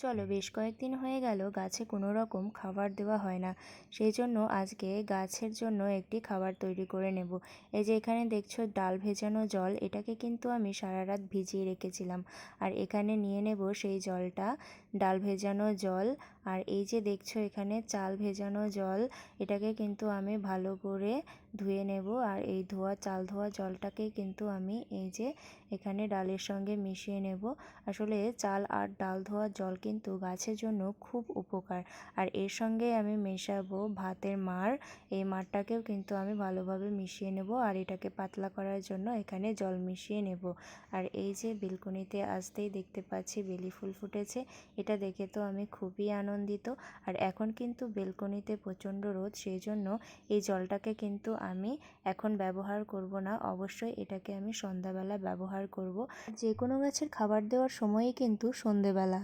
চলো বেশ কয়েকদিন হয়ে গেল গাছে কোনো রকম খাবার দেওয়া হয় না, সেই জন্য আজকে গাছের জন্য একটি খাবার তৈরি করে নেব। এই যে এখানে দেখছো ডাল ভেজানো জল, এটাকে কিন্তু আমি সারা রাত ভিজিয়ে রেখেছিলাম। আর এখানে নিয়ে নেব সেই জলটা, ডাল ভেজানো জল। আর এই যে দেখছো এখানে চাল ভেজানো জল, এটাকে কিন্তু আমি ভালো করে ধুয়ে নেব। আর এই চাল ধোয়া জলটাকে কিন্তু আমি এই যে এখানে ডালের সঙ্গে মিশিয়ে নেব। আসলে চাল আর ডাল ধোয়া জল কিন্তু গাছের জন্য খুব উপকার। আর এর সঙ্গে আমি মেশাবো ভাতের মাড়, এই মাড়টাকেও কিন্তু আমি ভালোভাবে মিশিয়ে নেব। আর এটাকে পাতলা করার জন্য এখানে জল মিশিয়ে নেব। আর এই যে বেলকনিতে আসতেই দেখতে পাচ্ছি বেলি ফুল ফুটেছে, এটা দেখে তো আমি খুবই আনন্দিত। আর এখন কিন্তু বেলকনিতে প্রচণ্ড রোদ, সেই জন্য এই জলটাকে কিন্তু আমি এখন ব্যবহার করব না, অবশ্যই এটাকে আমি সন্ধ্যাবেলা ব্যবহার করব। যে কোনো গাছের খাবার দেওয়ার সময়ই কিন্তু সন্ধেবেলা।